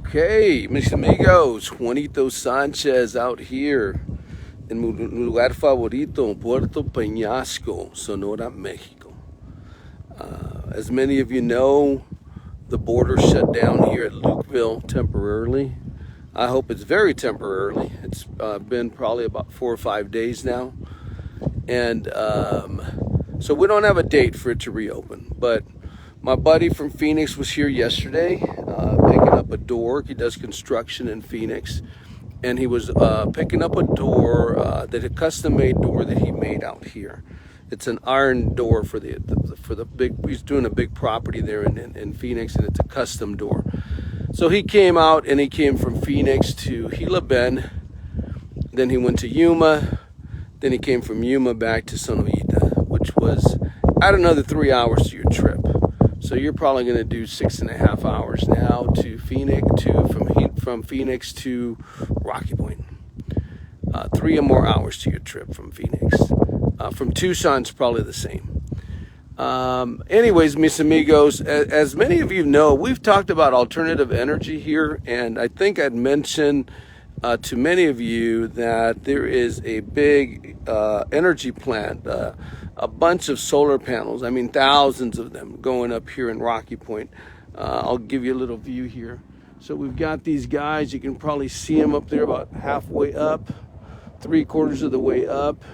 Okay, mis amigos, Juanito Sanchez out here in mi lugar favorito, Puerto Peñasco, Sonora, Mexico. As many of you know, the border shut down here at Lukeville temporarily. I hope it's very temporarily. It's been probably about 4 or 5 days now. And so we don't have a date for it to reopen. But my buddy from Phoenix was here yesterday picking up a door. He does construction in Phoenix. And he was picking up a door, that a custom-made door that he made out here. It's an iron door for the big. He's doing a big property there in Phoenix, and it's a custom door. So he came out, and he came from Phoenix to Gila Bend. Then he went to Yuma. Then he came from Yuma back to Sonoita, which was add another 3 hours to your trip. So you're probably going to do 6.5 hours now to Phoenix, from Phoenix to Rocky Point. 3 or more hours to your trip from Phoenix. From Tucson, it's probably the same. Anyways, mis amigos, as many of you know, we've talked about alternative energy here, and I think I'd mentioned to many of you that there is a big energy plant, a bunch of solar panels, I mean thousands of them going up here in Rocky Point. I'll give you a little view here. So we've got these guys, you can probably see them up there about halfway up, 3/4 of the way up.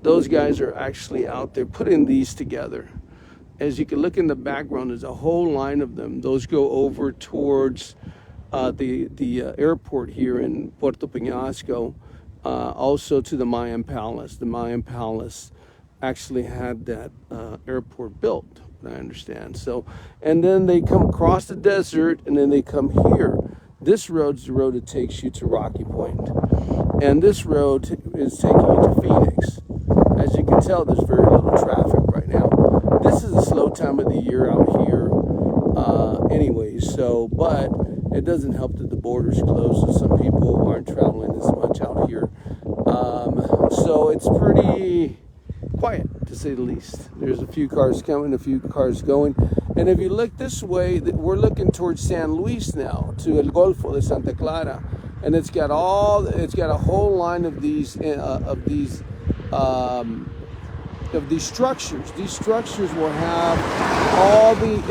Those guys are actually out there putting these together. As you can look in the background, there's a whole line of them. Those go over towards the airport here in Puerto Peñasco, also to the Mayan Palace. The Mayan Palace actually had that airport built, I understand. So, and then they come across the desert, and then they come here. This road's the road that takes you to Rocky Point, and this road is taking you to Phoenix. As you can tell, there's very little traffic right now. This is a slow time of the year out here, anyways. So, but it doesn't help that the border's closed, so some people aren't traveling as much out here. So it's pretty quiet, to say the least. There's a few cars coming, a few cars going. And if you look this way, we're looking towards San Luis now, to El Golfo de Santa Clara. And it's got a whole line of these structures. These structures will have all the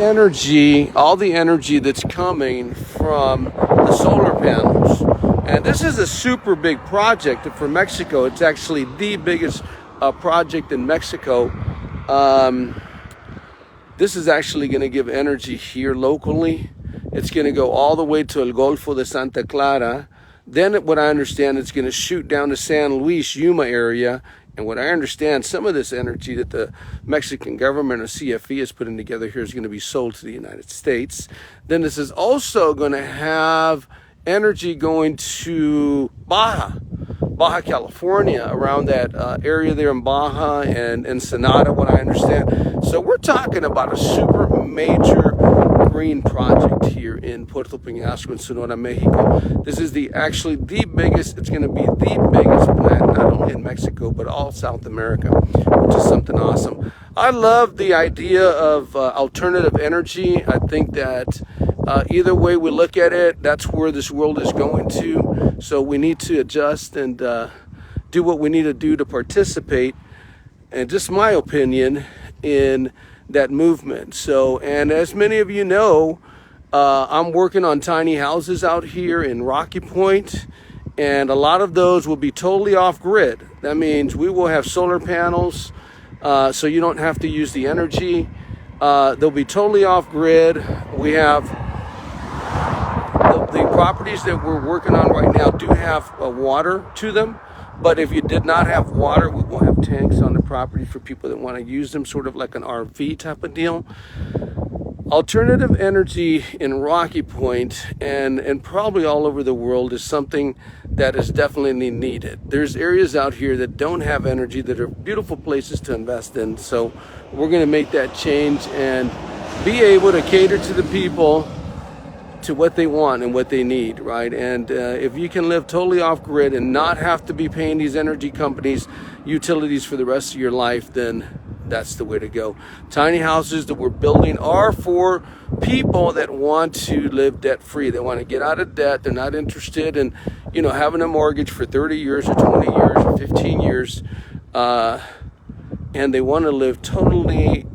energy that's coming from the solar panels. And this is a super big project for Mexico. It's actually the biggest project in Mexico. This is actually going to give energy here locally. It's going to go all the way to El Golfo de Santa Clara. Then, what I understand, it's going to shoot down to San Luis, Yuma area. And what I understand, some of this energy that the Mexican government or CFE is putting together here is going to be sold to the United States. Then this is also going to have energy going to Baja California, around that area there in Baja and Ensenada, what I understand. So we're talking about a super major green project here in Puerto Peñasco in Sonora, Mexico. This is actually the biggest, it's going to be the biggest plant, not only in Mexico, but all South America, which is something awesome. I love the idea of alternative energy. I think that either way we look at it, that's where this world is going to. So we need to adjust and do what we need to do to participate, and just my opinion, in that movement. So, and as many of you know, I'm working on tiny houses out here in Rocky Point, and a lot of those will be totally off grid. That means we will have solar panels, so you don't have to use the energy. They'll be totally off grid. We have the properties that we're working on right now do have water to them. But if you did not have water, we will have tanks on the property for people that want to use them, sort of like an RV type of deal. Alternative energy in Rocky Point and probably all over the world is something that is definitely needed. There's areas out here that don't have energy that are beautiful places to invest in. So we're going to make that change and be able to cater to the people, to what they want and what they need, right? And if you can live totally off grid and not have to be paying these energy companies utilities for the rest of your life, then that's the way to go. Tiny houses that we're building are for people that want to live debt-free. They want to get out of debt. They're not interested in, having a mortgage for 30 years or 20 years or 15 years. And they want to live totally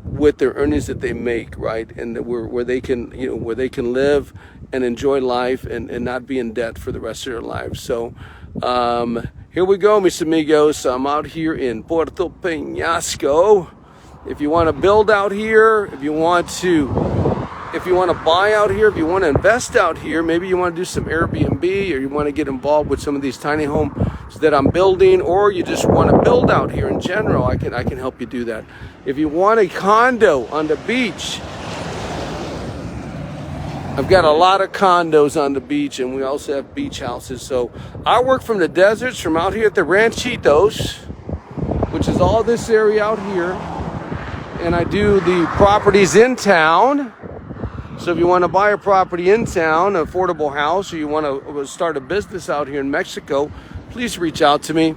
with their earnings that they make, right? And where they can, where they can live and enjoy life and not be in debt for the rest of their lives. So here we go, mis amigos. I'm out here in Puerto Peñasco. If you want to build out here, if you want to buy out here, if you want to invest out here, maybe you want to do some Airbnb, or you want to get involved with some of these tiny homes that I'm building, or you just want to build out here in general, I can help you do that. If you want a condo on the beach, I've got a lot of condos on the beach, and we also have beach houses. So I work from the deserts, from out here at the Ranchitos, which is all this area out here, and I do the properties in town. So if you want to buy a property in town, an affordable house, or you want to start a business out here in Mexico, please reach out to me.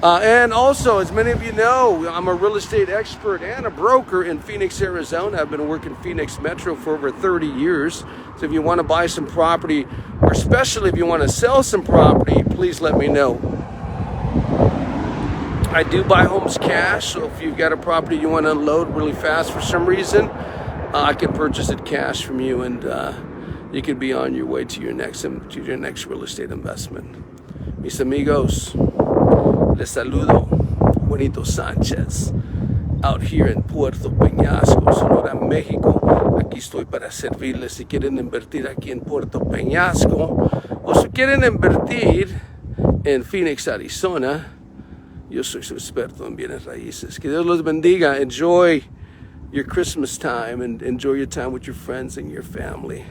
And also, as many of you know, I'm a real estate expert and a broker in Phoenix, Arizona. I've been working Phoenix Metro for over 30 years. So if you want to buy some property, or especially if you want to sell some property, please let me know. I do buy homes cash, so if you've got a property you want to unload really fast for some reason, I can purchase it cash from you, and you can be on your way to your next real estate investment. Mis amigos, les saludo, Juanito Sanchez, out here in Puerto Peñasco, Sonora, México. Aquí estoy para servirles si quieren invertir aquí en Puerto Peñasco, o si quieren invertir en Phoenix, Arizona. Yo soy su experto en bienes raíces. Que Dios los bendiga. Enjoy your Christmas time and enjoy your time with your friends and your family.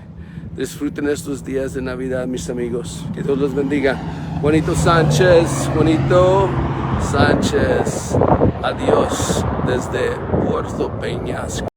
Disfruten estos días de Navidad, mis amigos. Que Dios los bendiga. Juanito Sánchez, adiós desde Puerto Peñasco.